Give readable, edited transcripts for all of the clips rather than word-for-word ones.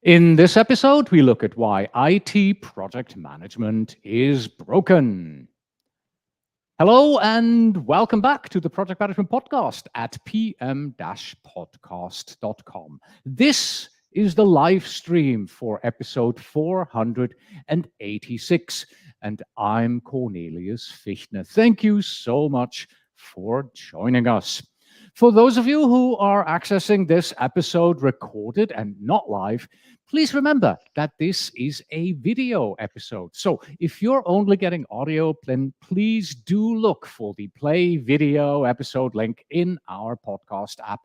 In this episode, we look at why IT project management is broken. Hello and welcome back to the Project Management Podcast at pm-podcast.com. This is the live stream for episode 486, and I'm Cornelius Fichtner. Thank you so much for joining us. For those of you who are accessing this episode recorded and not live, please remember that this is a video episode. So if you're only getting audio, then please do look for the play video episode link in our podcast app,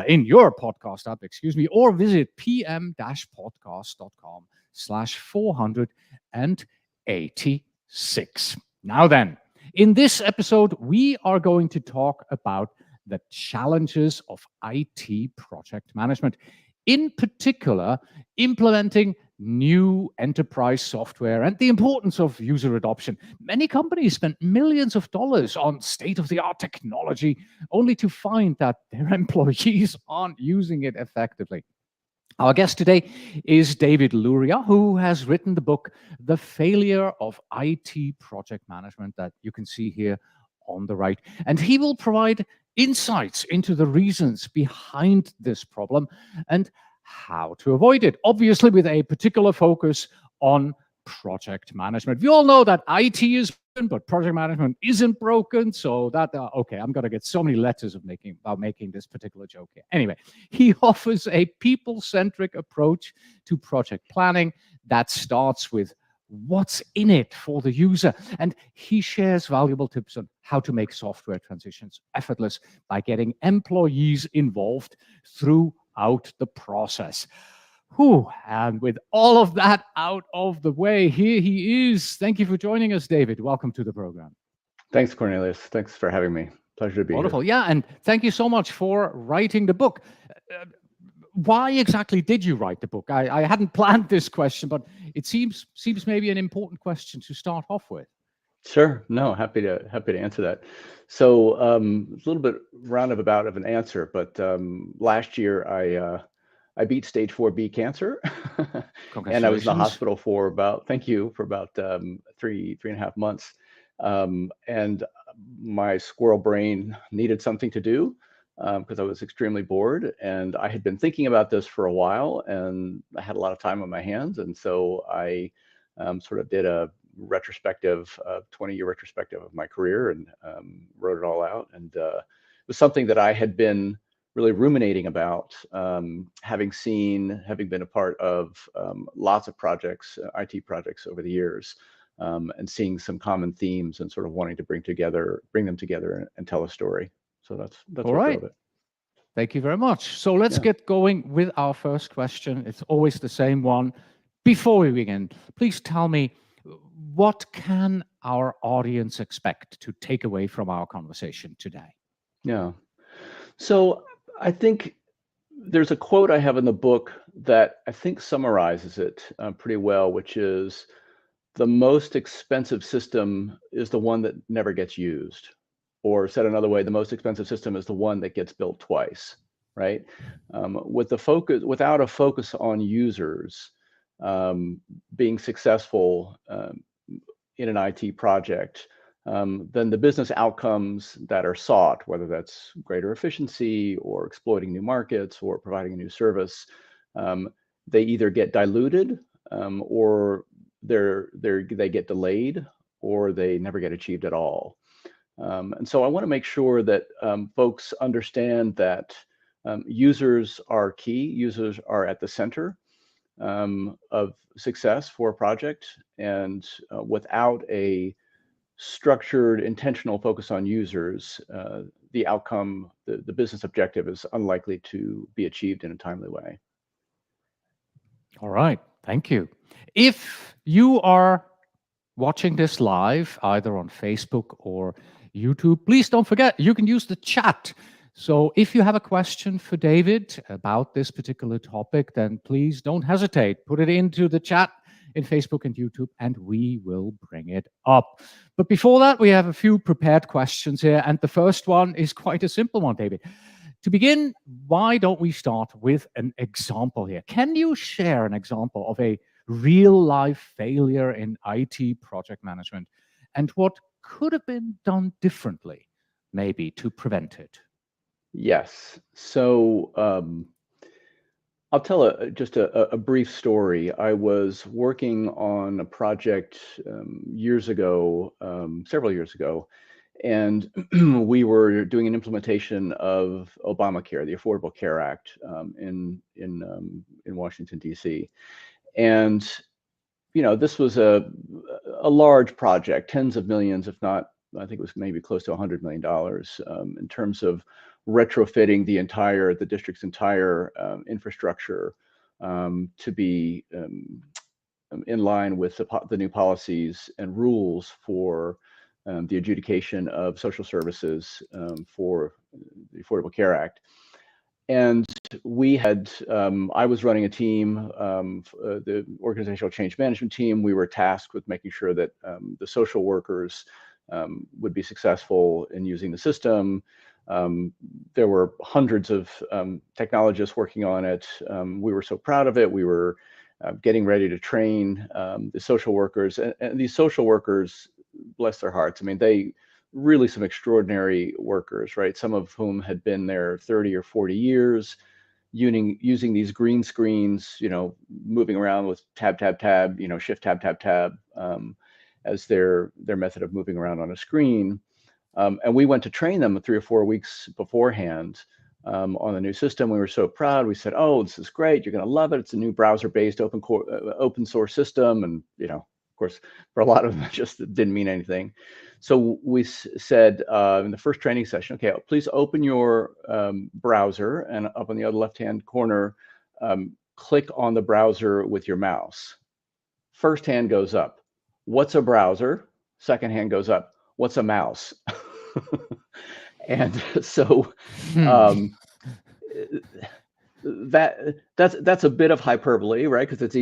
in your podcast app, or visit pm-podcast.com/486. Now then, in this episode, we are going to talk about the challenges of IT project management. In particular, implementing new enterprise software and the importance of user adoption. Many companies spend millions of dollars on state-of-the-art technology only to find that their employees aren't using it effectively. Our guest today is David Luria, who has written the book, The Failure of IT Project Management, that you can see here on the right. And he will provide insights into the reasons behind this problem and how to avoid it, obviously with a particular focus on project management. We all know that IT is broken, but project management isn't broken. So that, okay, I'm going to get so many letters about making this particular joke here. Anyway, he offers a people-centric approach to project planning that starts with what's in it for the user. And he shares valuable tips on how to make software transitions effortless by getting employees involved throughout the process. Whew, and with all of that out of the way, here he is. Thank you for joining us, David. Welcome to the program. Thanks, Cornelius. Thanks for having me. Pleasure to be Wonderful. here. Yeah, and thank you so much for writing the book. Why exactly did you write the book? I hadn't planned this question, but it seems maybe an important question to start off with. Sure. No, happy to answer that. So a little bit roundabout of an answer, but last year I beat stage 4B cancer, and I was in the hospital for about 3.5 months, and my squirrel brain needed something to do. Because I was extremely bored, and I had been thinking about this for a while, and I had a lot of time on my hands, and so I sort of did a retrospective, 20-year retrospective of my career, and wrote it all out. And it was something that I had been really ruminating about, having been a part of lots of projects, IT projects over the years, and seeing some common themes and sort of wanting to bring them together and tell a story. So that's all right. It. Thank you very much. So let's get going with our first question. It's always the same one. Before we begin, please tell me, what can our audience expect to take away from our conversation today? Yeah. So I think there's a quote I have in the book that I think summarizes it pretty well, which is, the most expensive system is the one that never gets used. Or said another way, the most expensive system is the one that gets built twice, right? Without a focus on users being successful in an IT project, then the business outcomes that are sought, whether that's greater efficiency or exploiting new markets or providing a new service, they either get diluted or they get delayed, or they never get achieved at all. And so I want to make sure that folks understand that users are key. Users are at the center of success for a project. And without a structured, intentional focus on users, the outcome, the business objective is unlikely to be achieved in a timely way. All right. Thank you. If you are watching this live, either on Facebook or YouTube, please don't forget, you can use the chat. So if you have a question for David about this particular topic, then please don't hesitate. Put it into the chat in Facebook and YouTube, and we will bring it up. But before that, we have a few prepared questions here. And the first one is quite a simple one, David. To begin, why don't we start with an example here? Can you share an example of a real-life failure in IT project management and what could have been done differently, maybe to prevent it? Yes. So I'll tell just a brief story. I was working on a project years ago, several years ago, and we were doing an implementation of Obamacare, the Affordable Care Act, in Washington D.C. And this was a large project, tens of millions, if not, I think it was maybe close to $100 million in terms of retrofitting the district's entire infrastructure to be in line with the new policies and rules for the adjudication of social services for the Affordable Care Act. And I was running a team, the organizational change management team. We were tasked with making sure that the social workers would be successful in using the system. There were hundreds of technologists working on it. We were so proud of it. We were getting ready to train the social workers. And these social workers, bless their hearts, I mean, they really some extraordinary workers, right? Some of whom had been there 30 or 40 years, using these green screens, moving around with tab, tab, tab, shift, tab, tab, tab, as their method of moving around on a screen. And we went to train them 3 or 4 weeks beforehand on the new system. We were so proud. We said, "Oh, this is great. You're going to love it. It's a new browser-based open source system." And of course, for a lot of them, it just didn't mean anything. So we said in the first training session, "Okay, please open your browser, and up on the other left-hand corner, click on the browser with your mouse." First hand goes up. What's a browser? Second hand goes up. What's a mouse? And so that's a bit of hyperbole, right? Because it's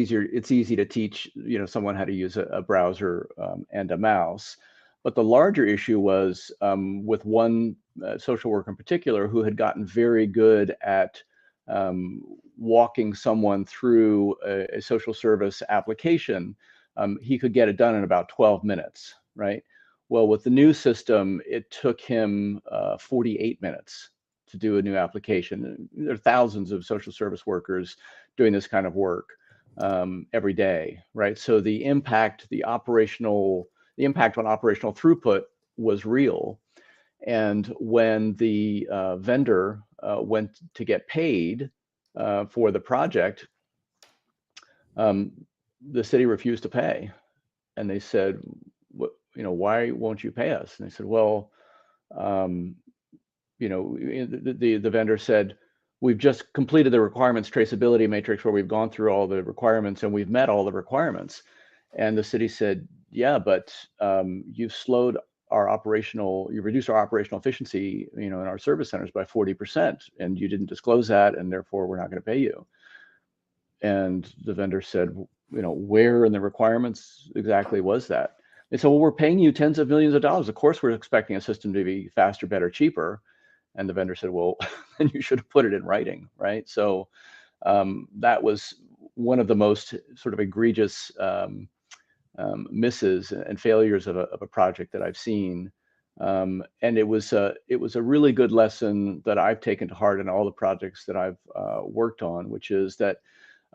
easy to teach someone how to use a browser and a mouse. But the larger issue was with one social worker in particular who had gotten very good at walking someone through a social service application. He could get it done in about 12 minutes, right? Well, with the new system, it took him 48 minutes to do a new application. There are thousands of social service workers doing this kind of work every day, right? So the impact on operational throughput was real. And when the vendor went to get paid for the project, the city refused to pay. And they said, "Why won't you pay us?" And they said, "Well, the vendor said, we've just completed the requirements traceability matrix where we've gone through all the requirements and we've met all the requirements." And the city said, "Yeah, but you've reduced our operational efficiency, in our service centers by 40%, and you didn't disclose that, and therefore we're not going to pay you." And the vendor said, "Where in the requirements exactly was that?" They said, "Well, we're paying you tens of millions of dollars. Of course, we're expecting a system to be faster, better, cheaper." And the vendor said, "Well, then you should have put it in writing," right? So that was one of the most sort of egregious misses and failures of a project that I've seen. And it was a really good lesson that I've taken to heart in all the projects that I've worked on, which is that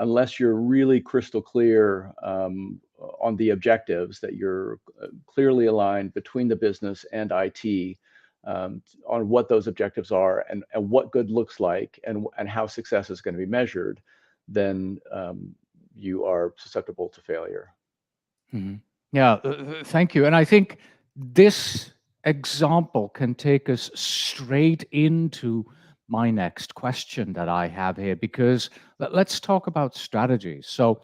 unless you're really crystal clear on the objectives, that you're clearly aligned between the business and IT on what those objectives are and what good looks like and how success is going to be measured, then you are susceptible to failure. Mm-hmm. Yeah, thank you. And I think this example can take us straight into my next question that I have here, because let's talk about strategies. So,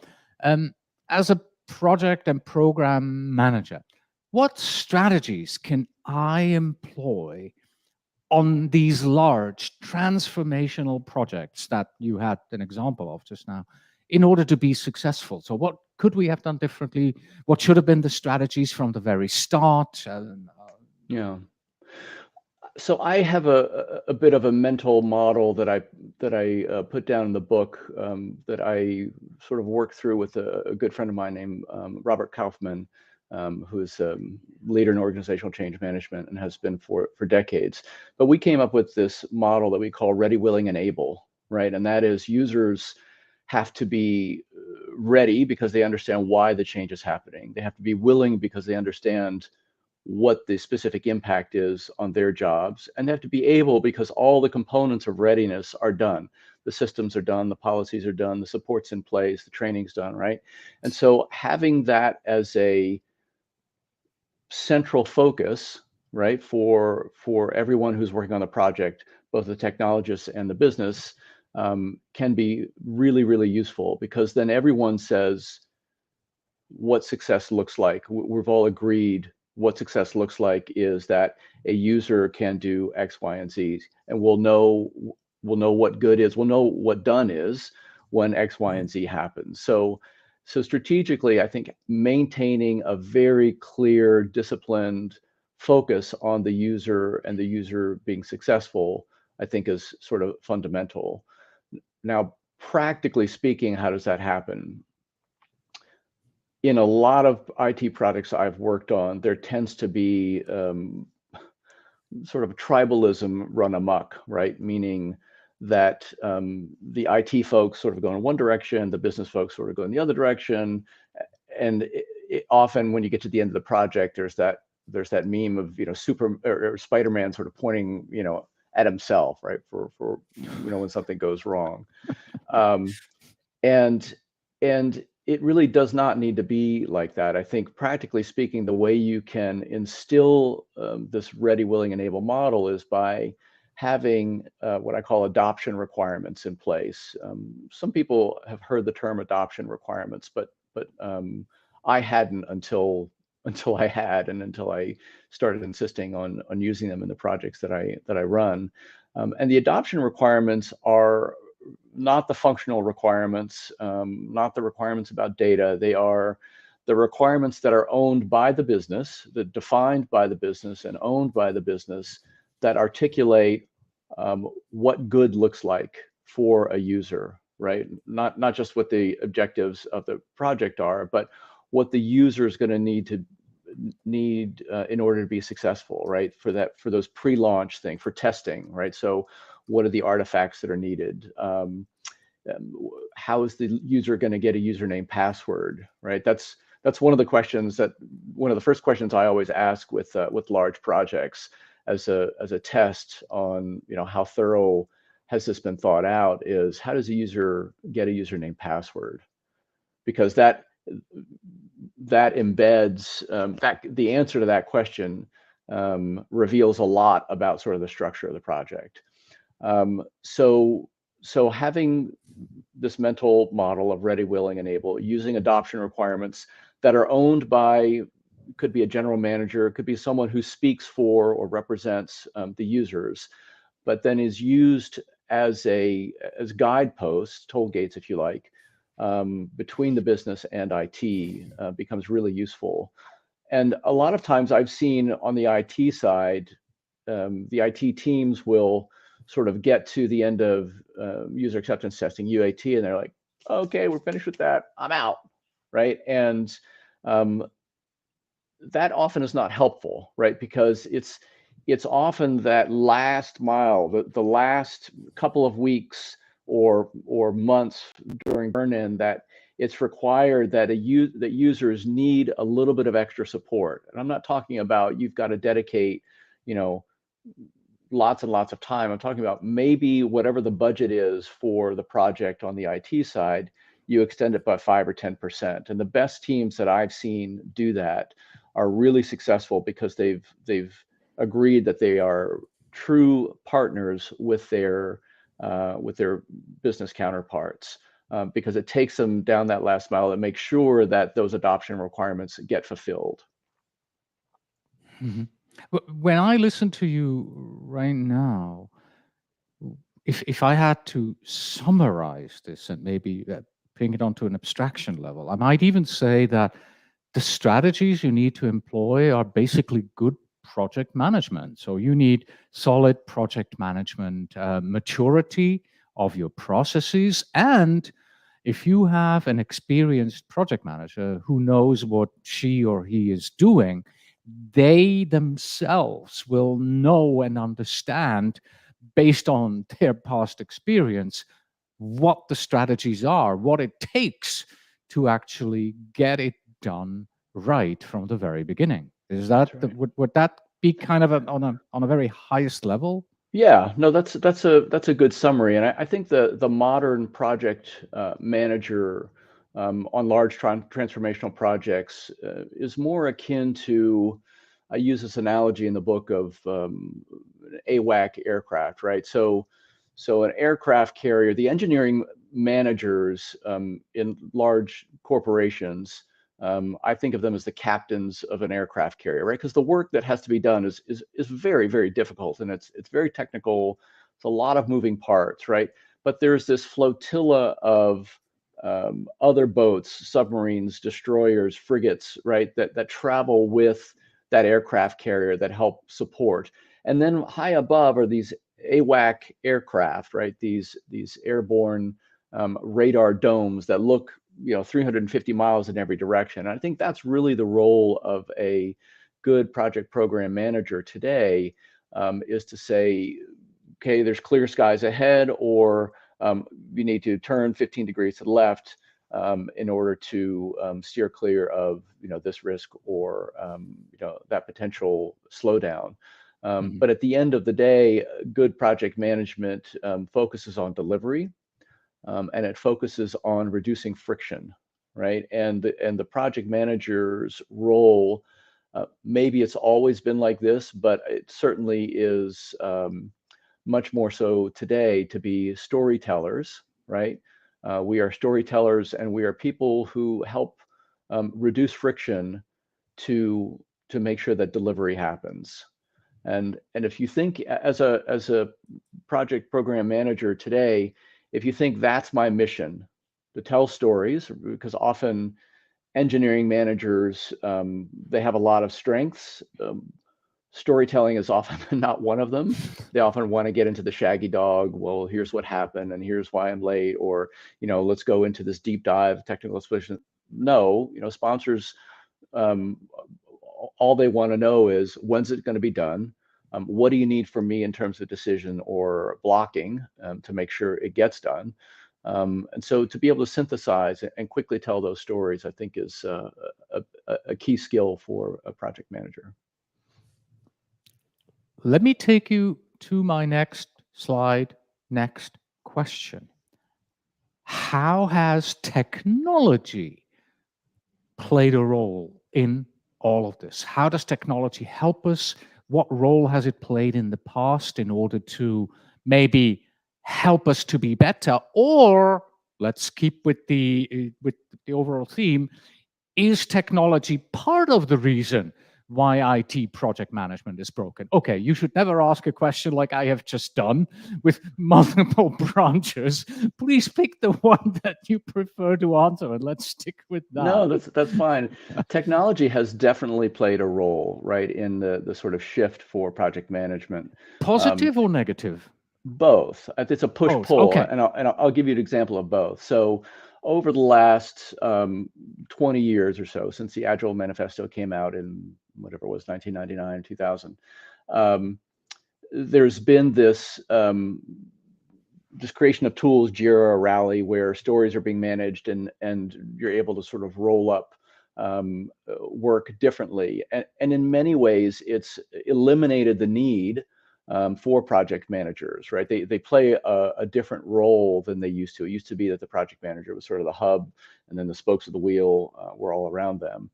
as a project and program manager, what strategies can I employ on these large transformational projects that you had an example of just now in order to be successful? So what could we have done differently? What should have been the strategies from the very start? Yeah. So I have a bit of a mental model that I put down in the book, that I sort of worked through with a good friend of mine named Robert Kaufman, who is a leader in organizational change management and has been for decades. But we came up with this model that we call ready, willing, and able, right? And that is users have to be ready because they understand why the change is happening. They have to be willing because they understand what the specific impact is on their jobs, and they have to be able because all the components of readiness are done. The systems are done, the policies are done, the support's in place, the training's done, right? And so having that as a central focus, right, for everyone who's working on the project, both the technologists and the business, can be really, really useful, because then everyone says what success looks like. We've all agreed what success looks like is that a user can do X, Y, and Z, and we'll know what good is. We'll know what done is when X, Y, and Z happens. So strategically, I think maintaining a very clear, disciplined focus on the user and the user being successful, I think, is sort of fundamental. Now, practically speaking, how does that happen? In a lot of IT projects I've worked on, there tends to be sort of tribalism run amok, right? Meaning that the IT folks sort of go in one direction, the business folks sort of go in the other direction, and often when you get to the end of the project, there's that meme of Super or Spider-Man sort of pointing at himself, right? For when something goes wrong. And it really does not need to be like that. I think, practically speaking, the way you can instill this ready, willing, and able model is by having what I call adoption requirements in place. Some people have heard the term adoption requirements, but I hadn't until I had, and until I started insisting on using them in the projects that I run. And the adoption requirements are not the functional requirements, not the requirements about data. They are the requirements that are owned by the business, that defined by the business and owned by the business, that articulate what good looks like for a user, right? Not just what the objectives of the project are, but what the user is going to need in order to be successful, right? For those pre-launch things, for testing, right? So what are the artifacts that are needed? How is the user going to get a username password, right? That's one of the first questions I always ask with large projects as a test on how thorough has this been thought out, is how does a user get a username password? Because that embeds the answer to that question reveals a lot about sort of the structure of the project. So having this mental model of ready, willing, and able, using adoption requirements that are owned by, could be a general manager, could be someone who speaks for or represents the users, but then is used as guideposts, toll gates, if you like, between the business and IT, becomes really useful. And a lot of times I've seen on the IT side, the IT teams will sort of get to the end of user acceptance testing, UAT, and they're like, okay, we're finished with that, I'm out, right? And that often is not helpful, right? Because it's often that last mile, the last couple of weeks or months during burn-in, that it's required that that users need a little bit of extra support. And I'm not talking about you've got to dedicate, lots and lots of time. I'm talking about maybe whatever the budget is for the project on the IT side, you extend it by 5 or 10%. And the best teams that I've seen do that are really successful because they've agreed that they are true partners with their business counterparts, because it takes them down that last mile and make sure that those adoption requirements get fulfilled. Mm-hmm. When I listen to you right now, if I had to summarize this and maybe bring it onto an abstraction level, I might even say that the strategies you need to employ are basically good project management. So you need solid project management maturity of your processes. And if you have an experienced project manager who knows what she or he is doing, they themselves will know and understand, based on their past experience, what the strategies are, what it takes to actually get it done right from the very beginning. Is that Right. would that be kind of on a very highest level? Yeah, no, that's a good summary, and I think the modern project manager on large transformational projects is more akin to. I use this analogy in the book of AWAC aircraft, right? So an aircraft carrier, the engineering managers in large corporations, I think of them as the captains of an aircraft carrier, right? Because the work that has to be done is very, very difficult, and it's very technical. It's a lot of moving parts, right? But there's this flotilla of other boats, submarines, destroyers, frigates, right? That travel with that aircraft carrier that help support. And then high above are these AWAC aircraft, right? These airborne radar domes that look 350 miles in every direction. And I think that's really the role of a good project program manager today, is to say, okay, there's clear skies ahead, or you need to turn 15 degrees to the left in order to steer clear of this risk, or that potential slowdown. But at the end of the day, good project management focuses on delivery, and it focuses on reducing friction, right? And the project manager's role, maybe it's always been like this, but it certainly is much more so today, to be storytellers, right? We are storytellers, and we are people who help reduce friction to make sure that delivery happens. And if you think as a project program manager today, if you think that's my mission, to tell stories, because often engineering managers, they have a lot of strengths. Storytelling is often not one of them. They often want to get into the shaggy dog. Well, here's what happened, and here's why I'm late, or let's go into this deep dive technical explanation. No, sponsors, um, all they want to know is, when's it going to be done? What do you need from me in terms of decision or blocking to make sure it gets done? And so to be able to synthesize and quickly tell those stories, I think is a key skill for a project manager. Let me take you to my next slide, next question. How has technology played a role in all of this? How does technology help us? What role has it played in the past in order to maybe help us to be better? Or let's keep with the overall theme, is technology part of the reason why IT project management is broken? Okay, you should never ask a question like I have just done with multiple branches. Please pick the one that you prefer to answer, and let's stick with that. No, that's fine. Technology has definitely played a role, right, in the sort of shift for project management. Positive or negative? Both. It's a Both. push-pull, Okay. and I'll give you an example of both. So over the last 20 years or so, since the Agile Manifesto came out in whatever it was, 1999, 2000, there's been this creation of tools, Jira, Rally, where stories are being managed, and you're able to sort of roll up work differently. And in many ways, it's eliminated the need for project managers, right? They play a different role than they used to. It used to be that the project manager was sort of the hub, and then the spokes of the wheel were all around them.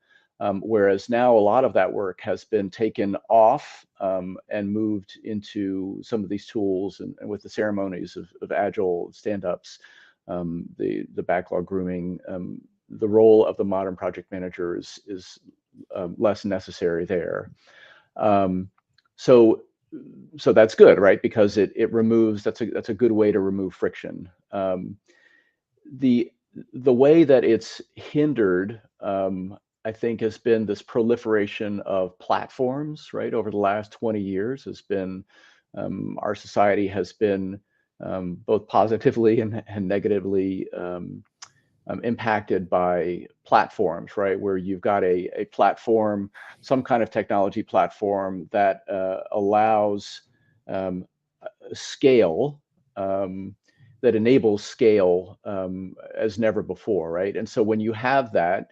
Whereas now a lot of that work has been taken off and moved into some of these tools, and with the ceremonies of Agile stand-ups, the backlog grooming, the role of the modern project manager is less necessary there. So that's good, right? Because it removes, that's a good way to remove friction. The way that it's hindered I think has been this proliferation of platforms, right? Over the last 20 years has been, our society has been both positively and negatively impacted by platforms, right? Where you've got a platform, some kind of technology platform that allows um, scale, that enables scale as never before, right? And so when you have that,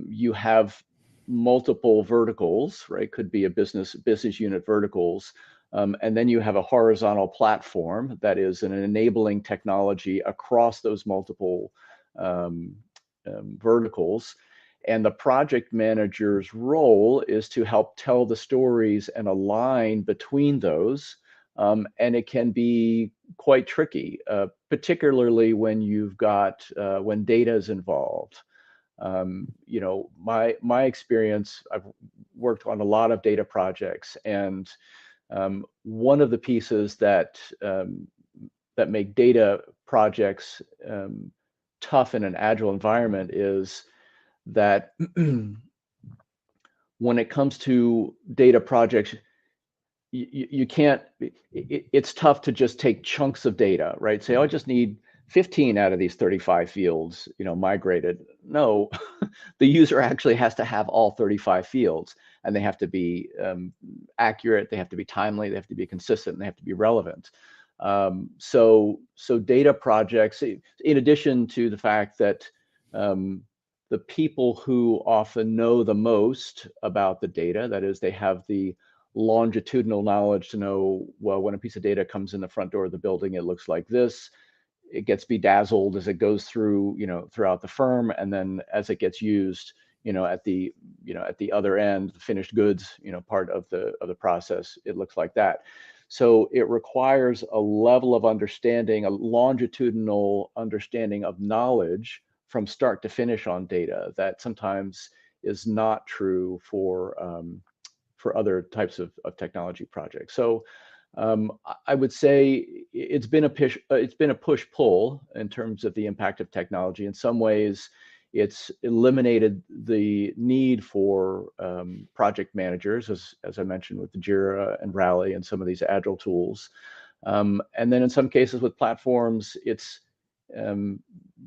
you have multiple verticals, right? Could be a business unit verticals. And then you have a horizontal platform that is an enabling technology across those multiple um, verticals. And the project manager's role is to help tell the stories and align between those. And it can be quite tricky, particularly when you've got when data is involved. You know, my experience, I've worked on a lot of data projects, and one of the pieces that that make data projects tough in an agile environment is that when it comes to data projects, you can't, it's tough to just take chunks of data, right? Say, oh, I just need 15 out of these 35 fields, you know, migrated. No, the user actually has to have all 35 fields, and they have to be accurate, they have to be timely, they have to be consistent, and they have to be relevant. So data projects, in addition to the fact that the people who often know the most about the data, that is, they have the longitudinal knowledge to know, well, when a piece of data comes in the front door of the building, it looks like this. It gets bedazzled as it goes through, you know, throughout the firm, and then as it gets used, you know, at the other end, the finished goods, you know, part of the process, it looks like that. So it requires a level of understanding, a longitudinal understanding of knowledge from start to finish on data that sometimes is not true for other types of technology projects. So I would say it's been a push-pull in terms of the impact of technology. In some ways, it's eliminated the need for project managers, as I mentioned, with the Jira and Rally and some of these agile tools. And then in some cases with platforms, it's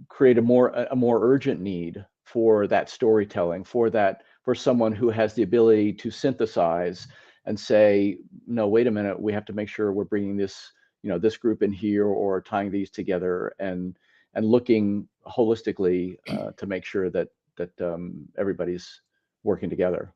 create a more urgent need for that storytelling, for someone who has the ability to synthesize and say, no, wait a minute, we have to make sure we're bringing this, you know, this group in here, or tying these together, and looking holistically to make sure that everybody's working together.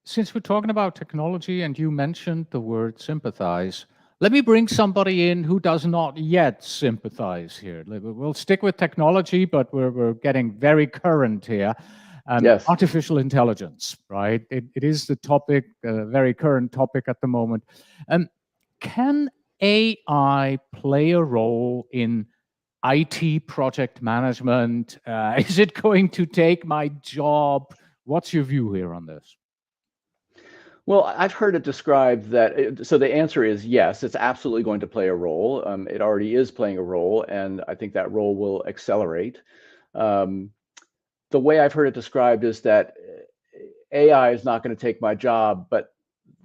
Since we're talking about technology and you mentioned the word sympathize, let me bring somebody in who does not yet sympathize here. We'll stick with technology, but we're getting very current here. Yes. Artificial intelligence, right? It is the topic, a very current topic at the moment. Can AI play a role in IT project management? Is it going to take my job? What's your view here on this? Well, I've heard it described that, so the answer is yes, it's absolutely going to play a role. It already is playing a role, and I think that role will accelerate. Um, the way I've heard it described is that AI is not going to take my job, but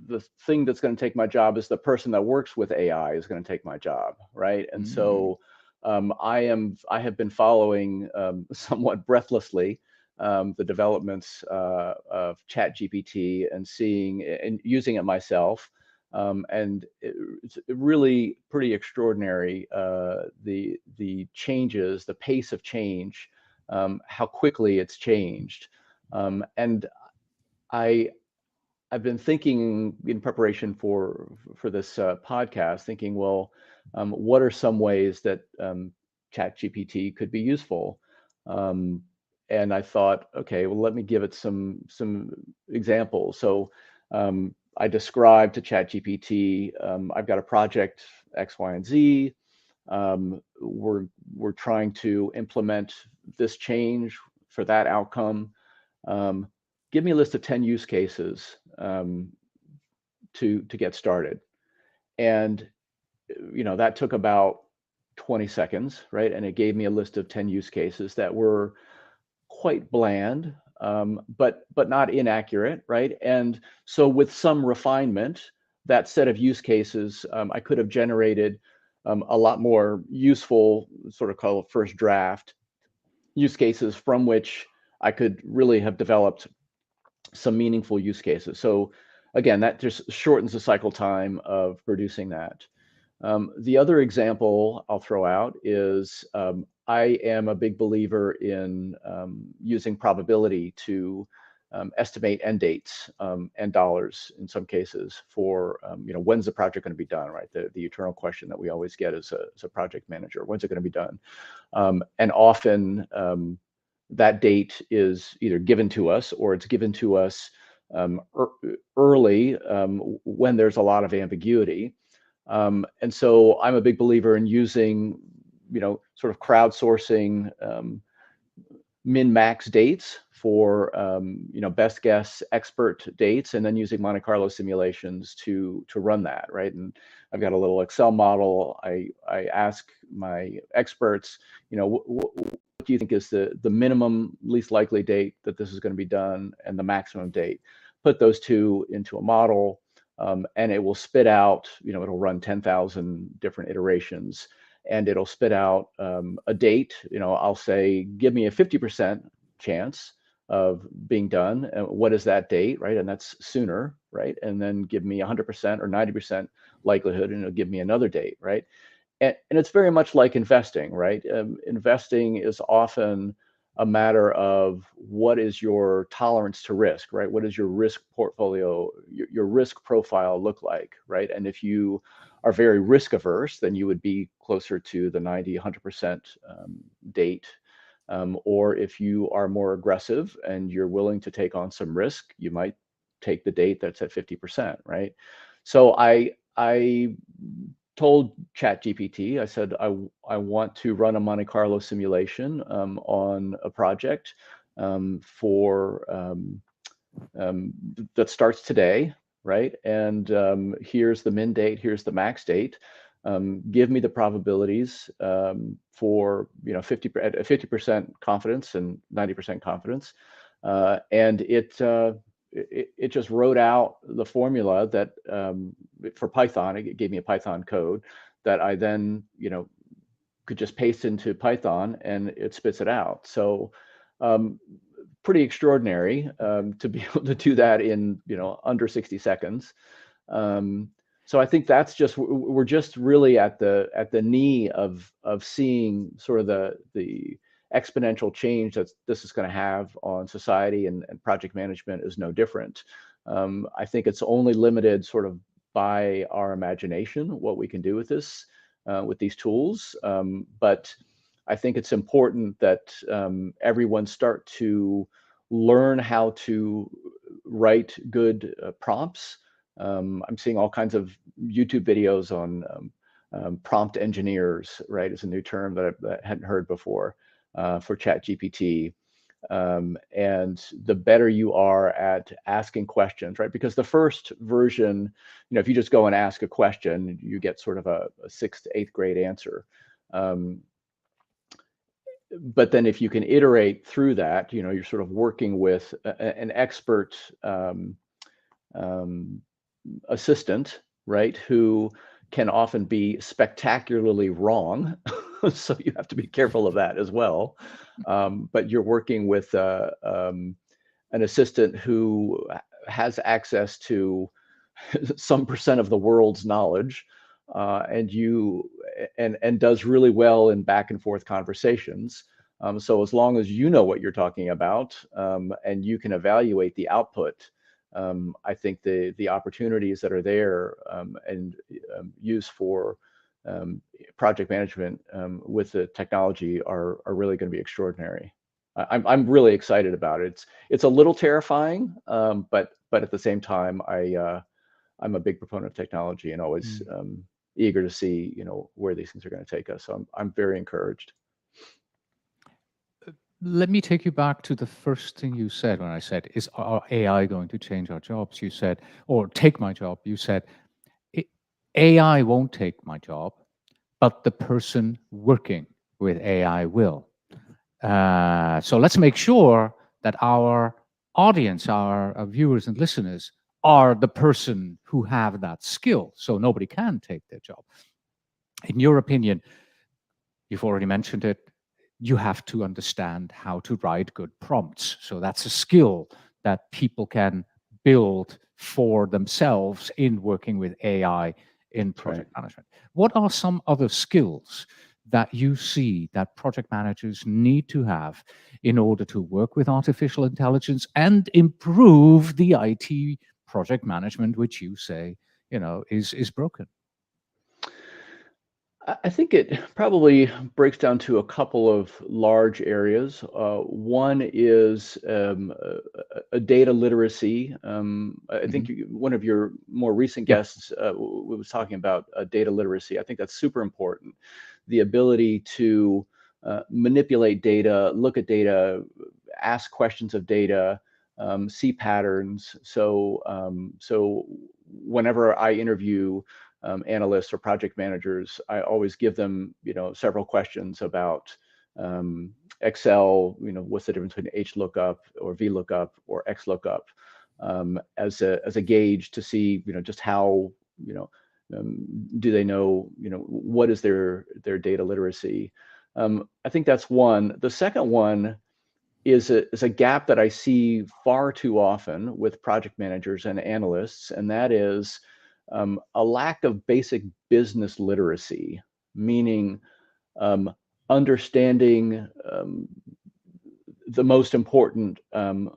the thing that's going to take my job is the person that works with AI is going to take my job, right? And so I have been following somewhat breathlessly the developments of ChatGPT, and seeing and using it myself. And it's really pretty extraordinary, the changes, the pace of change, how quickly it's changed. And I've been thinking in preparation for this podcast, thinking, well, what are some ways that ChatGPT could be useful? And I thought, okay, well, let me give it some examples. So I described to ChatGPT, I've got a project X, Y, and Z. We're trying to implement this change for that outcome. Give me a list of 10 use cases to get started. And you know, that took about 20 seconds, right? And it gave me a list of 10 use cases that were quite bland, but not inaccurate, right? And so with some refinement, that set of use cases, I could have generated a lot more useful, sort of called first draft use cases from which I could really have developed some meaningful use cases. So again, that just shortens the cycle time of producing that. The other example I'll throw out is I am a big believer in using probability to estimate end dates and dollars in some cases for, when's the project going to be done, right? The eternal question that we always get as a project manager, when's it going to be done? And often that date is either given to us or it's given to us early when there's a lot of ambiguity. And so I'm a big believer in using, sort of crowdsourcing min-max dates for, best guess expert dates, and then using Monte Carlo simulations to run that, right? And I've got a little Excel model. I ask my experts, what do you think is the minimum least likely date that this is going to be done and the maximum date? Put those two into a model. And it will spit out, it'll run 10,000 different iterations, and it'll spit out a date. I'll say, give me a 50% chance of being done. And what is that date, right? And that's sooner, right? And then give me 100% or 90% likelihood, and it'll give me another date, right? And it's very much like investing, right? Investing is often a matter of what is your tolerance to risk, right? What does your risk portfolio, your risk profile look like, right? And if you are very risk averse, then you would be closer to the 90, 100% date. Or if you are more aggressive and you're willing to take on some risk, you might take the date that's at 50%, right? So I told ChatGPT, I said, I want to run a Monte Carlo simulation on a project that starts today, right? And here's the min date, here's the max date. Give me the probabilities for 50% confidence and 90% confidence, and it just wrote out the formula that for Python. It gave me a Python code that I then could just paste into Python, and it spits it out. So pretty extraordinary to be able to do that in under 60 seconds. So I think that's just, we're just really at the knee of seeing sort of the exponential change that this is going to have on society, and project management is no different. I think it's only limited sort of by our imagination what we can do with this, with these tools. But I think it's important that everyone start to learn how to write good prompts. I'm seeing all kinds of YouTube videos on prompt engineers, right? Is a new term that I hadn't heard before for ChatGPT. And the better you are at asking questions, right? Because the first version, if you just go and ask a question, you get sort of a 6th to 8th grade answer. But then if you can iterate through that, you're sort of working with an expert assistant, right, who can often be spectacularly wrong. So you have to be careful of that as well. But you're working with an assistant who has access to some percent of the world's knowledge, and does really well in back and forth conversations. So as long as you know what you're talking about, and you can evaluate the output, I think the opportunities that are there and use for project management with the technology are really going to be extraordinary. I'm really excited about it. It's a little terrifying, but at the same time, I'm a big proponent of technology and always eager to see where these things are going to take us. So I'm very encouraged. Let me take you back to the first thing you said when I said, is our AI going to change our jobs? You said, or take my job. You said, AI won't take my job, but the person working with AI will. So let's make sure that our audience, our viewers and listeners, are the person who have that skill, so nobody can take their job. In your opinion, you've already mentioned it, you have to understand how to write good prompts. So that's a skill that people can build for themselves in working with AI in project management. What are some other skills that you see that project managers need to have in order to work with artificial intelligence and improve the IT project management, which you say, is broken? I think it probably breaks down to a couple of large areas. One is a data literacy. I think one of your more recent Yeah. guests was talking about data literacy. I think that's super important. The ability to manipulate data, look at data, ask questions of data, see patterns. So whenever I interview analysts or project managers, I always give them, several questions about Excel. What's the difference between HLOOKUP or VLOOKUP or XLOOKUP, as a gauge to see, just how, do they know, what is their data literacy. I think that's one. The second one is a gap that I see far too often with project managers and analysts, and that is a lack of basic business literacy, meaning understanding the most important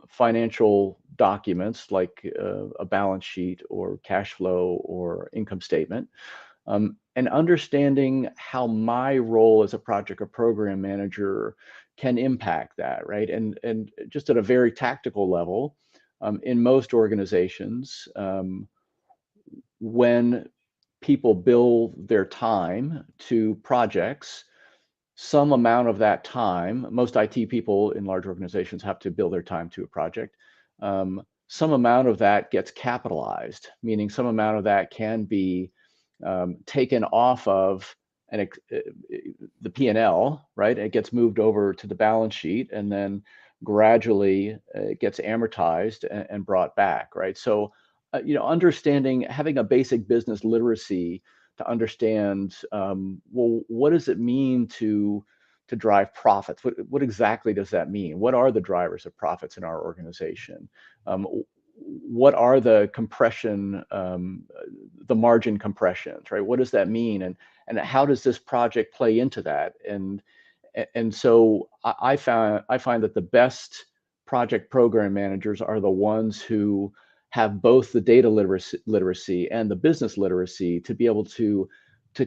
financial documents like a balance sheet or cash flow or income statement, and understanding how my role as a project or program manager can impact that, right? And just at a very tactical level, in most organizations, when people bill their time to projects, some amount of that time, most IT people in large organizations have to bill their time to a project. Some amount of that gets capitalized, meaning some amount of that can be taken off of the P&L, right? It gets moved over to the balance sheet, and then gradually it gets amortized and brought back, right? So, understanding, having a basic business literacy to understand, well, what does it mean to drive profits? What exactly does that mean? What are the drivers of profits in our organization? What are the compression, the margin compressions, right? What does that mean, and how does this project play into that? And so I find that the best project program managers are the ones who have both the data literacy and the business literacy to be able to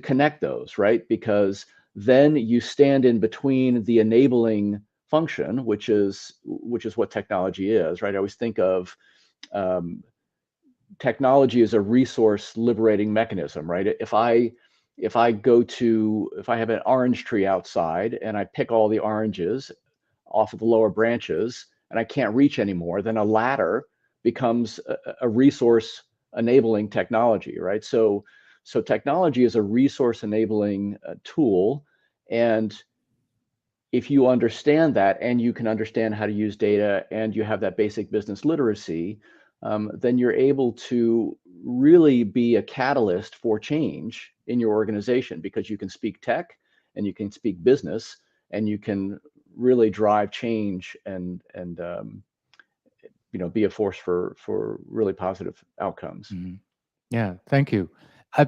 connect those, right? Because then you stand in between the enabling function, which is what technology is, right? I always think of technology as a resource liberating mechanism, right? If I have an orange tree outside and I pick all the oranges off of the lower branches and I can't reach anymore, then a ladder becomes a resource enabling technology, right? So technology is a resource enabling tool, and if you understand that and you can understand how to use data and you have that basic business literacy, then you're able to really be a catalyst for change in your organization, because you can speak tech and you can speak business and you can really drive change and be a force for really positive outcomes. Yeah, thank you. Uh,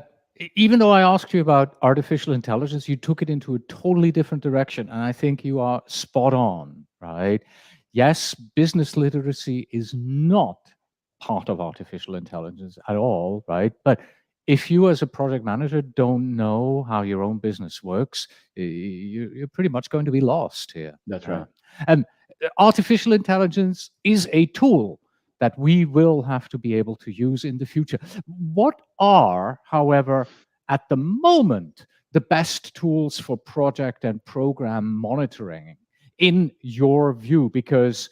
Even though I asked you about artificial intelligence, you took it into a totally different direction, and I think you are spot on, right? Yes, business literacy is not part of artificial intelligence at all, right? But if you, as a project manager, don't know how your own business works, you're pretty much going to be lost here. That's right. And artificial intelligence is a tool that we will have to be able to use in the future. What are, however, at the moment, the best tools for project and program monitoring in your view? Because,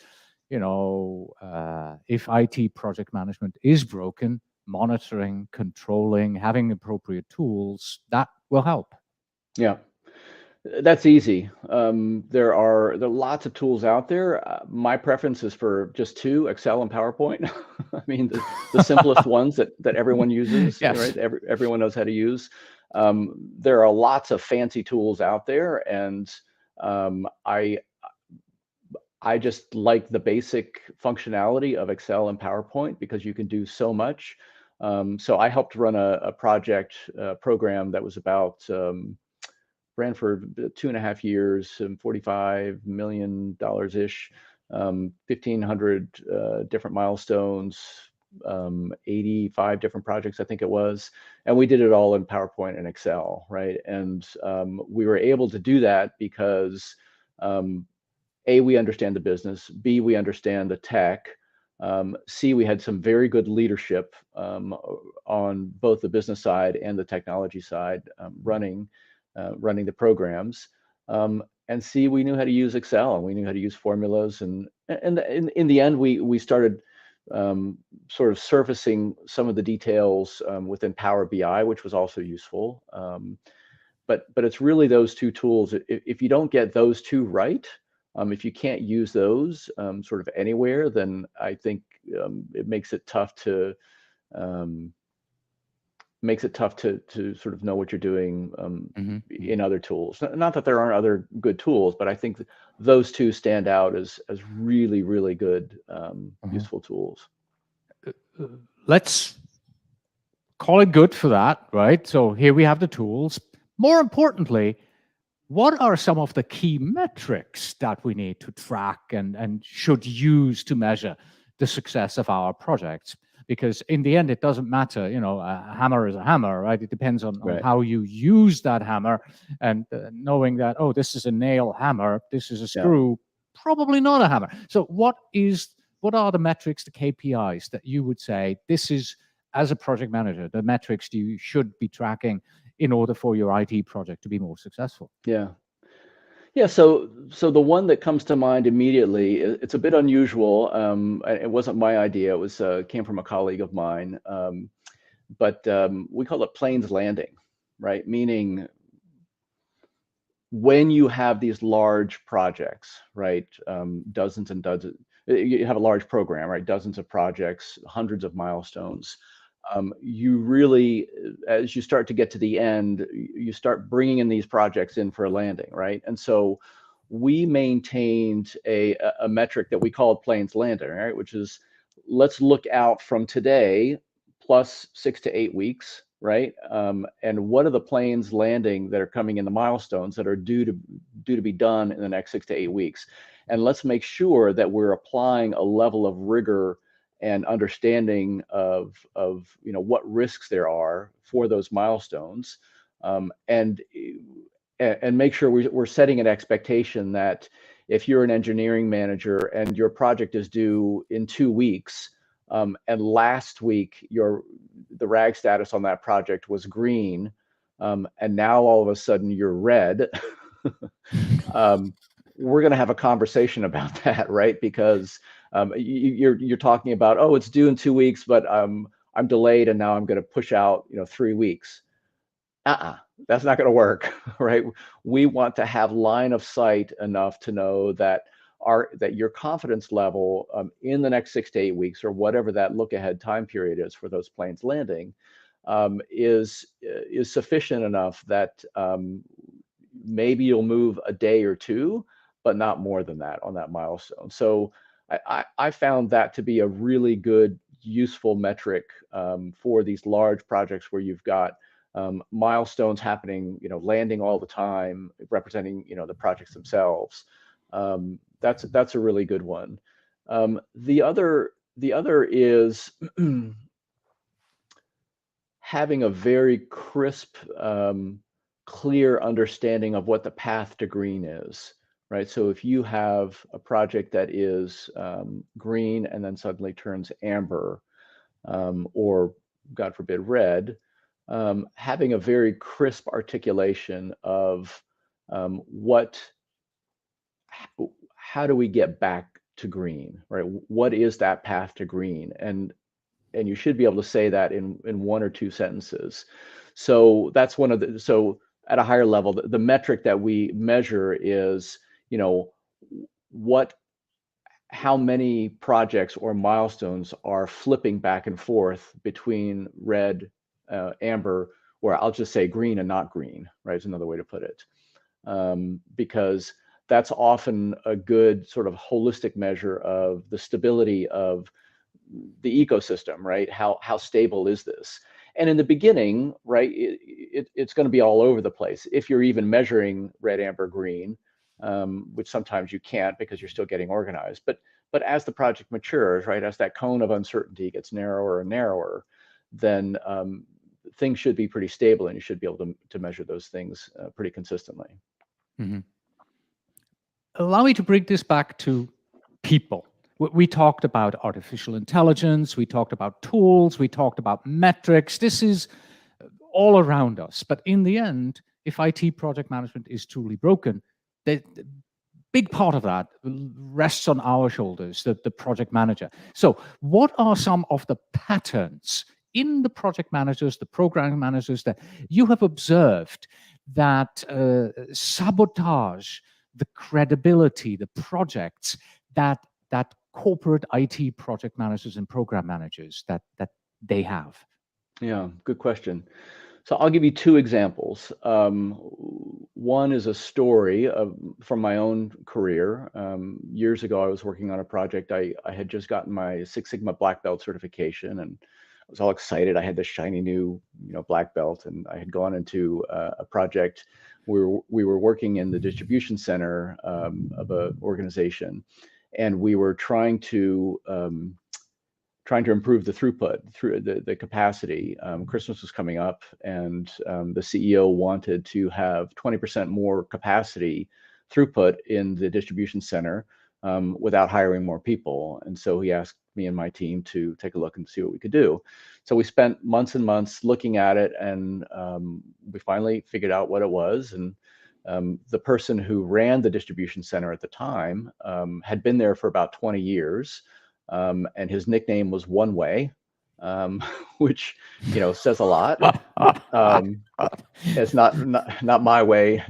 if IT project management is broken, monitoring, controlling, having appropriate tools, that will help. Yeah. That's easy. There are lots of tools out there. My preference is for just two, Excel and PowerPoint. I mean, the simplest ones that everyone uses, Yes. right? Everyone knows how to use. There are lots of fancy tools out there, and I just like the basic functionality of Excel and PowerPoint because you can do so much. So I helped run a project program that was about ran for 2.5 years and $45 million ish, 1,500 different milestones, 85 different projects, I think it was. And we did it all in PowerPoint and Excel, right? And we were able to do that because A, we understand the business, B, we understand the tech, C, we had some very good leadership on both the business side and the technology side running the programs. And C, we knew how to use Excel and we knew how to use formulas. And in the end, we started sort of surfacing some of the details within Power BI, which was also useful. But it's really those two tools. If you don't get those two right, if you can't use those sort of anywhere, then I think it makes it tough to sort of know what you're doing in other tools. Not that there aren't other good tools, but I think those two stand out as really, really good, useful tools. Let's call it good for that, right? So here we have the tools. More importantly, what are some of the key metrics that we need to track and should use to measure the success of our projects? Because in the end, it doesn't matter, a hammer is a hammer, right? It depends on Right. how you use that hammer, and knowing that, oh, this is a nail hammer, this is a Yeah. screw, probably not a hammer. So what are the metrics, the KPIs that you would say this is, as a project manager, the metrics you should be tracking in order for your IT project to be more successful? Yeah. Yeah, so the one that comes to mind immediately, it's a bit unusual. It wasn't my idea. It was came from a colleague of mine, but we call it planes landing, right? Meaning when you have these large projects, right? Dozens and dozens. You have a large program, right? Dozens of projects, hundreds of milestones. You really, as you start to get to the end, you start bringing in these projects in for a landing, right? And so we maintained a metric that we called planes landing, right? Which is, let's look out from today plus 6 to 8 weeks, right? And what are the planes landing that are coming in, the milestones that are due to be done in the next 6 to 8 weeks? And let's make sure that we're applying a level of rigor and understanding of what risks there are for those milestones, and make sure we're setting an expectation that if you're an engineering manager and your project is due in 2 weeks, and last week the RAG status on that project was green, and now all of a sudden you're red, we're going to have a conversation about that, right? Because you're talking about, oh, it's due in 2 weeks, but I'm delayed and now I'm going to push out 3 weeks. That's not going to work, right? We want to have line of sight enough to know that your confidence level in the next 6 to 8 weeks, or whatever that look ahead time period is for those planes landing, is sufficient enough that maybe you'll move a day or two, but not more than that on that milestone. So I found that to be a really good, useful metric for these large projects where you've got milestones happening, landing all the time, representing, the projects themselves. That's a really good one. The other is having a very crisp, clear understanding of what the path to green is, right? So if you have a project that is green and then suddenly turns amber, or God forbid red, having a very crisp articulation of how do we get back to green, right? What is that path to green? And you should be able to say that in 1 or 2 sentences. So that's one of the, at a higher level, the metric that we measure is, how many projects or milestones are flipping back and forth between red, amber, or I'll just say green and not green, right? Is another way to put it. Because that's often a good sort of holistic measure of the stability of the ecosystem, right? How stable is this? And in the beginning, right, it's going to be all over the place. If you're even measuring red, amber, green, which sometimes you can't because you're still getting organized. But as the project matures, right, as that cone of uncertainty gets narrower and narrower, then things should be pretty stable, and you should be able to measure those things pretty consistently. Mm-hmm. Allow me to bring this back to people. We talked about artificial intelligence, we talked about tools, we talked about metrics. This is all around us. But in the end, if IT project management is truly broken, the big part of that rests on our shoulders, the project manager. So what are some of the patterns in the project managers, the program managers that you have observed that sabotage the credibility, the projects that corporate IT project managers and program managers that they have? Yeah, good question. So I'll give you two examples. One is a story from my own career. Years ago, I was working on a project. I had just gotten my Six Sigma black belt certification, and I was all excited. I had this shiny new, black belt, and I had gone into a project where we were working in the distribution center of an organization, and we were trying to improve the throughput, through the capacity. Christmas was coming up, and the CEO wanted to have 20% more capacity throughput in the distribution center without hiring more people. And so he asked me and my team to take a look and see what we could do. So we spent months and months looking at it, and we finally figured out what it was. And the person who ran the distribution center at the time had been there for about 20 years. And his nickname was One Way, which says a lot. It's not my way.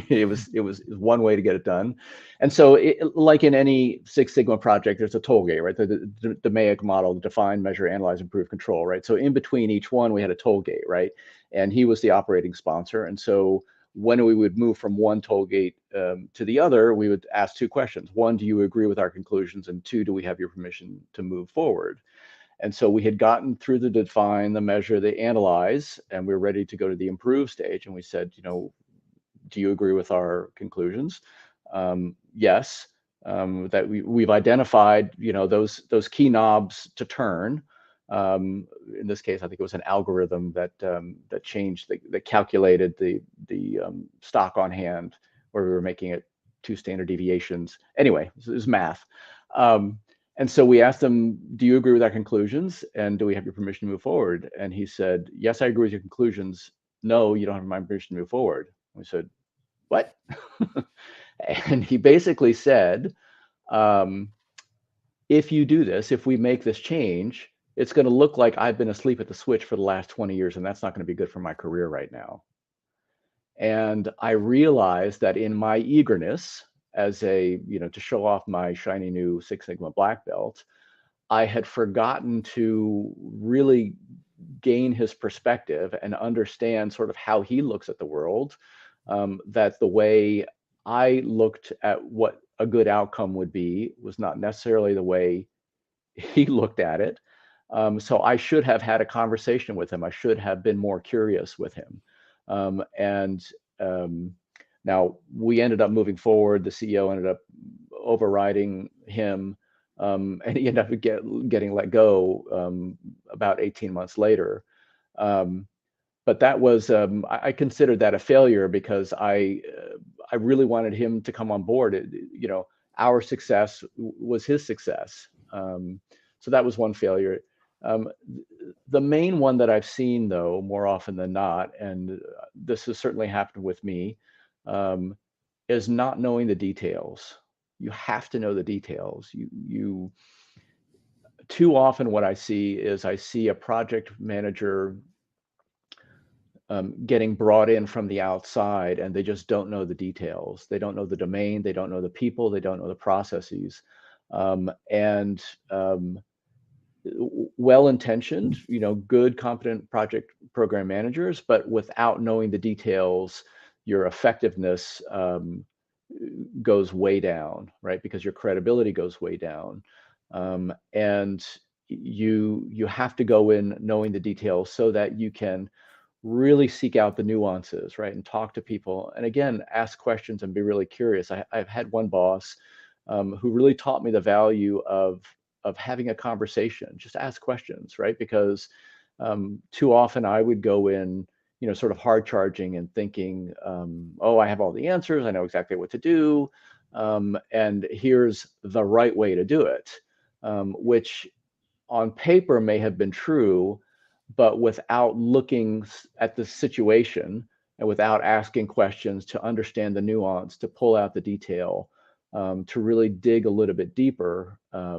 It was one way to get it done. And so, like in any Six Sigma project, there's a toll gate, right? The DMAIC model: define, measure, analyze, improve, control, right? So in between each one, we had a toll gate, right? And he was the operating sponsor, and so when we would move from one toll gate to the other, we would ask two questions. One, do you agree with our conclusions? And two, do we have your permission to move forward? And so we had gotten through the define, the measure, the analyze, and we were ready to go to the improve stage. And we said, do you agree with our conclusions? Yes. That we've identified, those key knobs to turn. In this case, I think it was an algorithm that changed, that calculated the stock on hand, where we were making it 2 standard deviations. Anyway, it was math. And so we asked him, do you agree with our conclusions? And do we have your permission to move forward? And he said, yes, I agree with your conclusions. No, you don't have my permission to move forward. We said, what? And he basically said, if you do this, if we make this change, it's going to look like I've been asleep at the switch for the last 20 years, and that's not going to be good for my career right now. And I realized that in my eagerness, as to show off my shiny new Six Sigma black belt, I had forgotten to really gain his perspective and understand sort of how he looks at the world. That the way I looked at what a good outcome would be was not necessarily the way he looked at it. So I should have had a conversation with him. I should have been more curious with him. Now we ended up moving forward. The CEO ended up overriding him, and he ended up getting let go about 18 months later. But that was, I considered that a failure, because I really wanted him to come on board. Our success was his success. So that was one failure. The main one that I've seen, though, more often than not, and this has certainly happened with me, is not knowing the details. You have to know the details. You too often what I see is a project manager getting brought in from the outside, and they just don't know the details. They don't know the domain, they don't know the people, they don't know the processes. And well-intentioned, good, competent project program managers, but without knowing the details, your effectiveness goes way down, right? Because your credibility goes way down. And you have to go in knowing the details so that you can really seek out the nuances, right? And talk to people. And again, ask questions and be really curious. I've had one boss who really taught me the value of having a conversation. Just ask questions, right? Because too often I would go in, sort of hard charging and thinking, oh, I have all the answers. I know exactly what to do. And here's the right way to do it, which on paper may have been true, but without looking at the situation and without asking questions to understand the nuance, to pull out the detail, to really dig a little bit deeper, I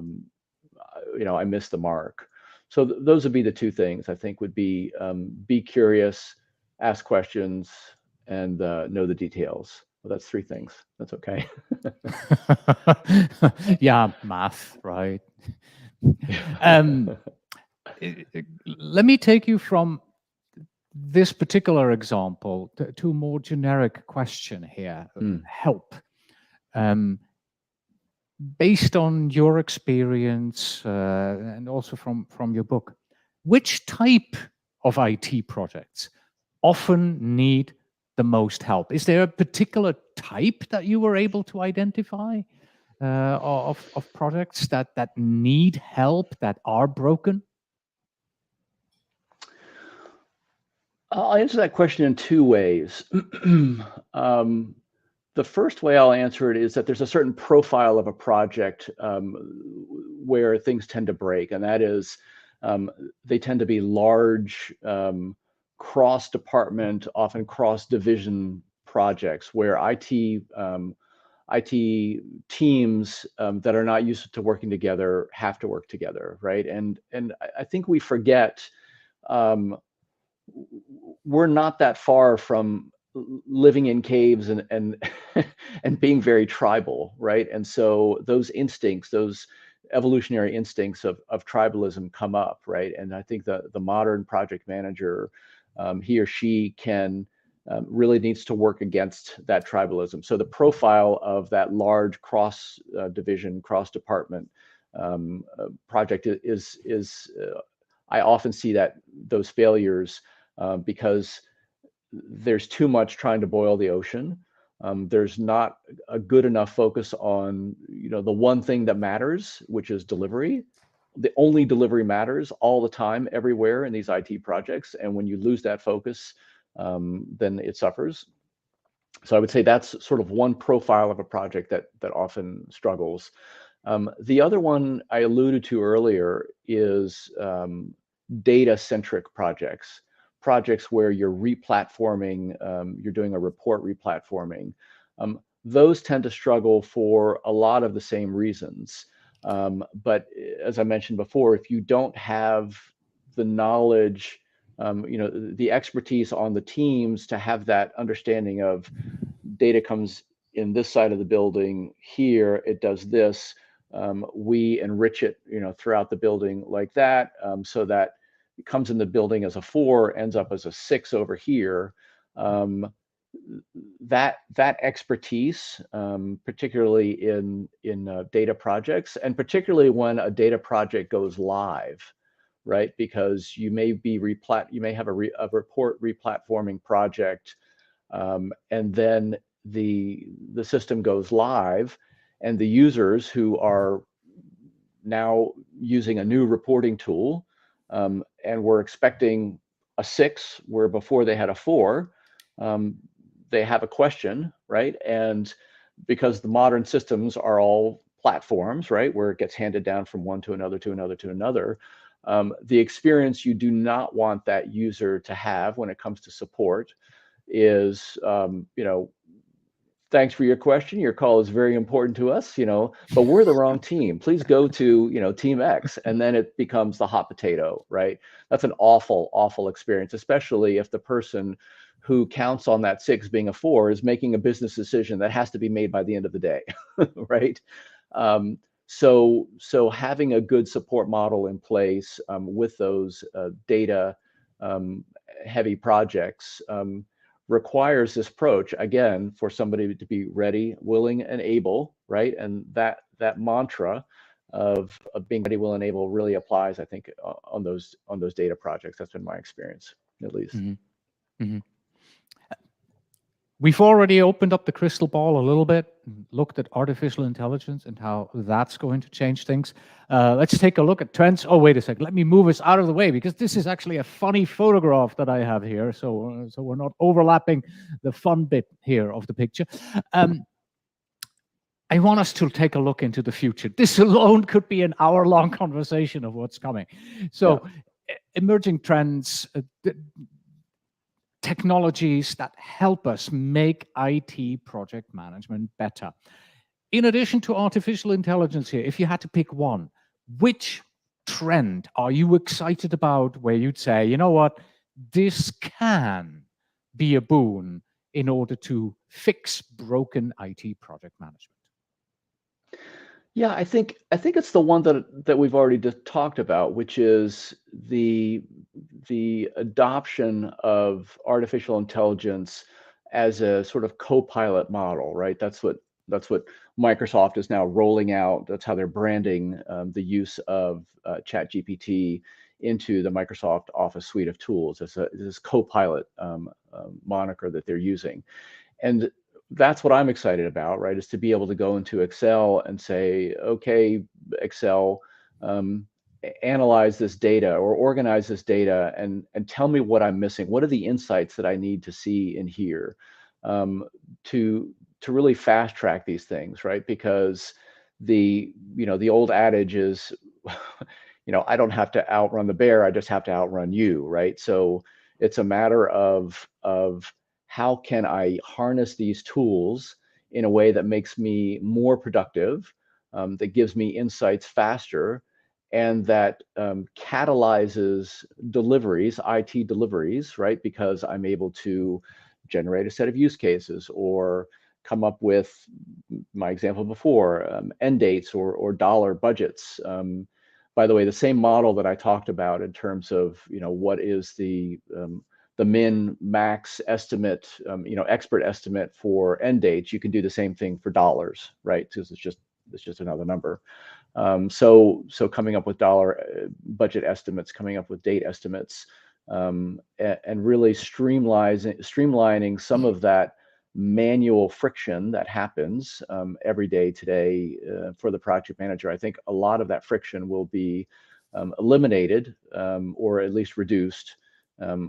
missed the mark. So those would be the two things I think would be curious, ask questions, and know the details. Well, that's three things. That's okay. Yeah, math, right? Let me take you from this particular example to a more generic question here. Help. Based on your experience and also from your book, which type of IT projects often need the most help? Is there a particular type that you were able to identify of projects that need help, that are broken? I'll answer that question in two ways. The first way I'll answer it is that there's a certain profile of a project where things tend to break, and that is they tend to be large, cross-department, often cross-division projects where IT teams that are not used to working together have to work together, right? And I think we forget we're not that far from living in caves and and being very tribal, right? And so those instincts, those evolutionary instincts of tribalism come up, right? And I think the modern project manager, he or she can really needs to work against that tribalism. So the profile of that large cross division, cross department project is I often see that those failures because there's too much trying to boil the ocean. There's not a good enough focus on, the one thing that matters, which is delivery. The only delivery matters all the time, everywhere in these IT projects. And when you lose that focus, then it suffers. So I would say that's sort of one profile of a project that often struggles. The other one I alluded to earlier is data-centric projects where you're replatforming, you're doing a report replatforming. Those tend to struggle for a lot of the same reasons. But as I mentioned before, if you don't have the knowledge, the expertise on the teams to have that understanding of data comes in this side of the building, here it does this, we enrich it, throughout the building like that, so that it comes in the building as a 4, ends up as a 6 over here. That expertise, particularly in data projects, and particularly when a data project goes live, right? Because you may be you may have a report replatforming project, and then the system goes live, and the users who are now using a new reporting tool, and we're expecting a 6 where before they had a 4, they have a question, right? And because the modern systems are all platforms, right, where it gets handed down from one to another to another to another, the experience you do not want that user to have when it comes to support is, thanks for your question. Your call is very important to us, but we're the wrong team. Please go to, team X. And then it becomes the hot potato, right? That's an awful, awful experience, especially if the person who counts on that 6 being a 4 is making a business decision that has to be made by the end of the day, right? So having a good support model in place with those data heavy projects requires this approach, again, for somebody to be ready, willing, and able, right? And that mantra of being ready, willing, and able really applies, I think, on those data projects. That's been my experience, at least. Mm-hmm. Mm-hmm. We've already opened up the crystal ball a little bit, looked at artificial intelligence and how that's going to change things. Let's take a look at trends. Oh, wait a second. Let me move us out of the way, because this is actually a funny photograph that I have here. So we're not overlapping the fun bit here of the picture. I want us to take a look into the future. This alone could be an hour-long conversation of what's coming. So emerging trends, technologies that help us make IT project management better. In addition to artificial intelligence here, if you had to pick one, which trend are you excited about where you'd say, you know what, this can be a boon in order to fix broken IT project management? Yeah, I think it's the one that we've already talked about, which is the adoption of artificial intelligence as a sort of co-pilot model, right? That's what Microsoft is now rolling out. That's how they're branding the use of ChatGPT into the Microsoft Office suite of tools as this co-pilot moniker that they're using. And that's what I'm excited about, right? Is to be able to go into Excel and say, okay, Excel, analyze this data or organize this data and tell me what I'm missing. What are the insights that I need to see and hear to really fast track these things, right? Because the old adage is, I don't have to outrun the bear, I just have to outrun you, right? So it's a matter of how can I harness these tools in a way that makes me more productive, that gives me insights faster, and that catalyzes deliveries, IT deliveries, right? Because I'm able to generate a set of use cases or come up with, my example before, end dates or dollar budgets. By the way, the same model that I talked about in terms of, what is the min max estimate, expert estimate for end dates, you can do the same thing for dollars, right? Because it's just another number. So coming up with dollar budget estimates, coming up with date estimates, and really streamlining some of that manual friction that happens every day today for the project manager. I think a lot of that friction will be eliminated or at least reduced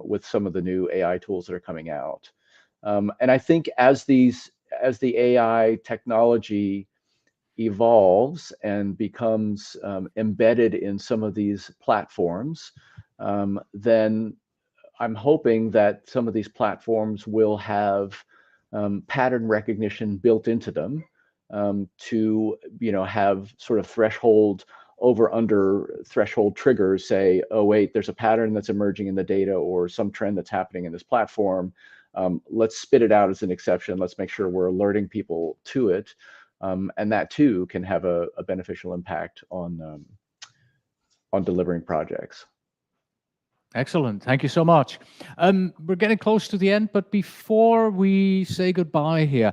with some of the new AI tools that are coming out. And I think as the AI technology evolves and becomes embedded in some of these platforms, then I'm hoping that some of these platforms will have pattern recognition built into them to have sort of threshold over under threshold triggers, say, oh wait, there's a pattern that's emerging in the data or some trend that's happening in this platform. Let's spit it out as an exception. Let's make sure we're alerting people to it. And that too can have a beneficial impact on delivering projects. Excellent. Thank you so much. We're getting close to the end, but before we say goodbye here,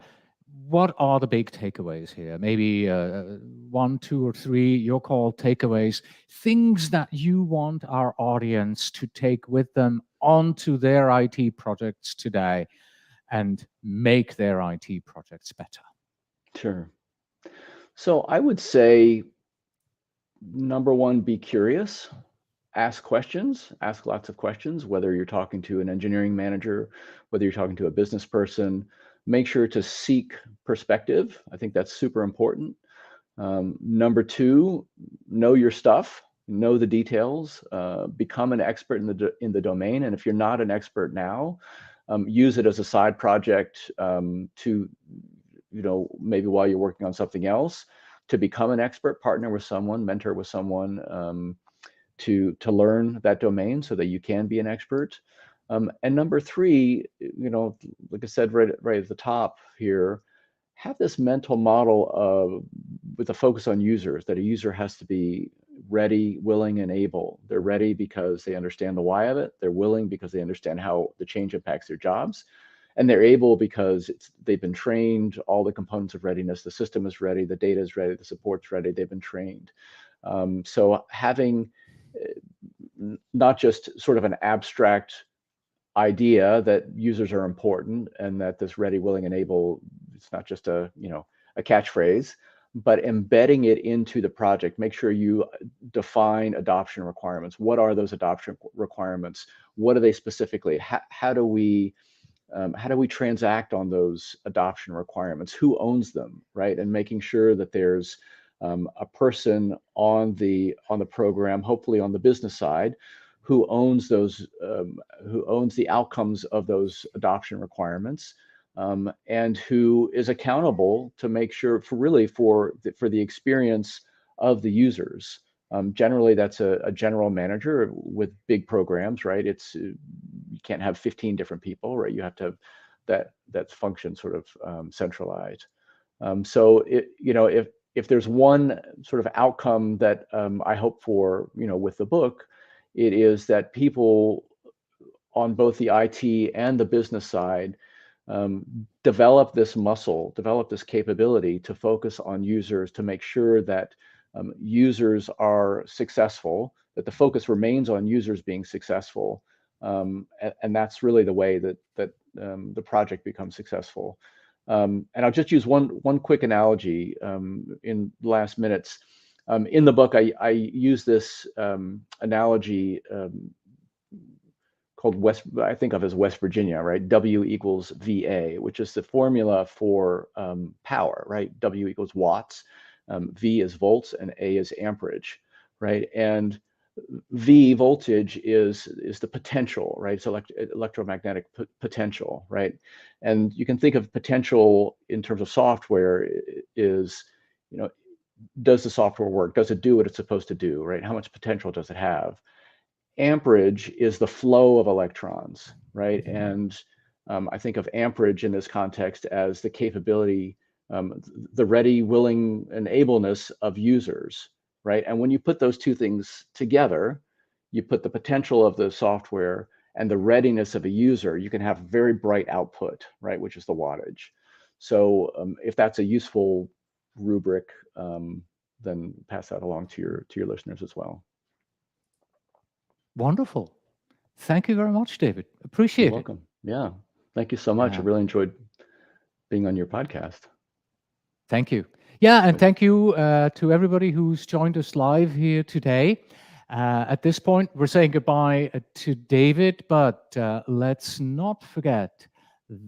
what are the big takeaways here? Maybe 1, 2, or 3, your call, takeaways, things that you want our audience to take with them onto their IT projects today and make their IT projects better. Sure. So I would say, number 1, be curious. Ask questions, ask lots of questions, whether you're talking to an engineering manager, whether you're talking to a business person. Make sure to seek perspective. I think that's super important. Number 2, know your stuff, know the details, become an expert in the domain. And if you're not an expert now, use it as a side project to maybe while you're working on something else, to become an expert, partner with someone, mentor with someone, to learn that domain so that you can be an expert. And number three, like I said right at the top here, have this mental model of with a focus on users, that a user has to be ready, willing, and able. They're ready because they understand the why of it. They're willing because they understand how the change impacts their jobs. And they're able because they've been trained, all the components of readiness, the system is ready, the data is ready, the support's ready, they've been trained. So having not just sort of an abstract idea that users are important and that this ready, willing, and able, it's not just a catchphrase, but embedding it into the project. Make sure you define adoption requirements. What are those adoption requirements? What are they specifically? How do we transact on those adoption requirements? Who owns them, right? And making sure that there's a person on the program, hopefully on the business side, who owns those, who owns the outcomes of those adoption requirements, and who is accountable to make sure for the experience of the users. Generally, that's a general manager with big programs, right? You can't have 15 different people, right? You have to have that function sort of centralized. So if there's one sort of outcome that I hope for, with the book, it is that people on both the IT and the business side develop this muscle, develop this capability to focus on users, to make sure that users are successful, that the focus remains on users being successful. And that's really the way that the project becomes successful. And I'll just use one quick analogy in the last minutes. In the book, I use this analogy called I think of as West Virginia, right? W equals VA, which is the formula for power, right? W equals watts, V is volts, and A is amperage, right? And V, voltage, is the potential, right? It's electromagnetic potential, right? And you can think of potential in terms of software is, does the software work? Does it do what it's supposed to do, right? How much potential does it have? Amperage is the flow of electrons, right? And I think of amperage in this context as the capability, the ready, willing, and ableness of users, right? And when you put those two things together, you put the potential of the software and the readiness of a user, you can have very bright output, right? Which is the wattage. So if that's a useful rubric, then pass that along to your listeners as well. Wonderful. Thank you very much, David. Appreciate it. You're welcome. Yeah. Thank you so much. I really enjoyed being on your podcast. Thank you. Yeah, and thank you to everybody who's joined us live here today. At this point, we're saying goodbye to David, but let's not forget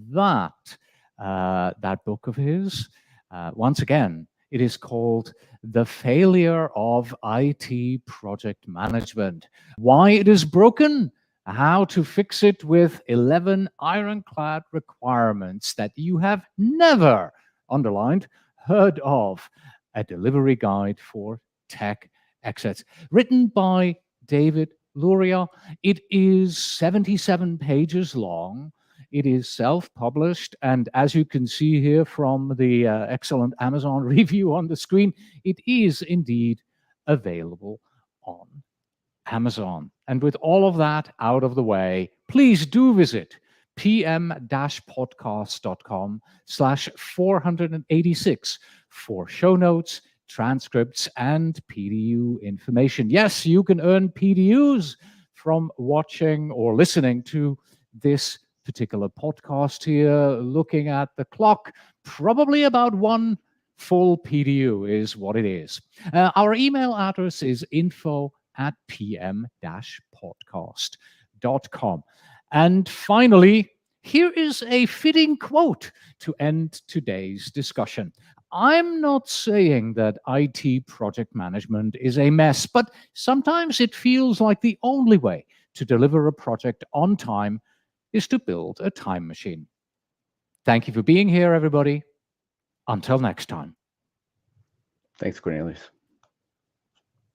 that that book of his, once again, it is called The Failure of IT Project Management. Why it is broken, how to fix it with 11 ironclad requirements that you have never, underlined, heard of. A delivery guide for tech exits. Written by David Luria. It is 77 pages long. It is self-published, and as you can see here from the excellent Amazon review on the screen, it is indeed available on Amazon. And with all of that out of the way, please do visit pm-podcast.com/486 for show notes, transcripts, and PDU information. Yes, you can earn PDUs from watching or listening to this particular podcast here. Looking at the clock, probably about one full PDU is what it is. Our email address is info@pm-podcast.com. And finally, here is a fitting quote to end today's discussion. I'm not saying that IT project management is a mess, but sometimes it feels like the only way to deliver a project on time is to build a time machine. Thank you for being here, everybody. Until next time. Thanks, Cornelius.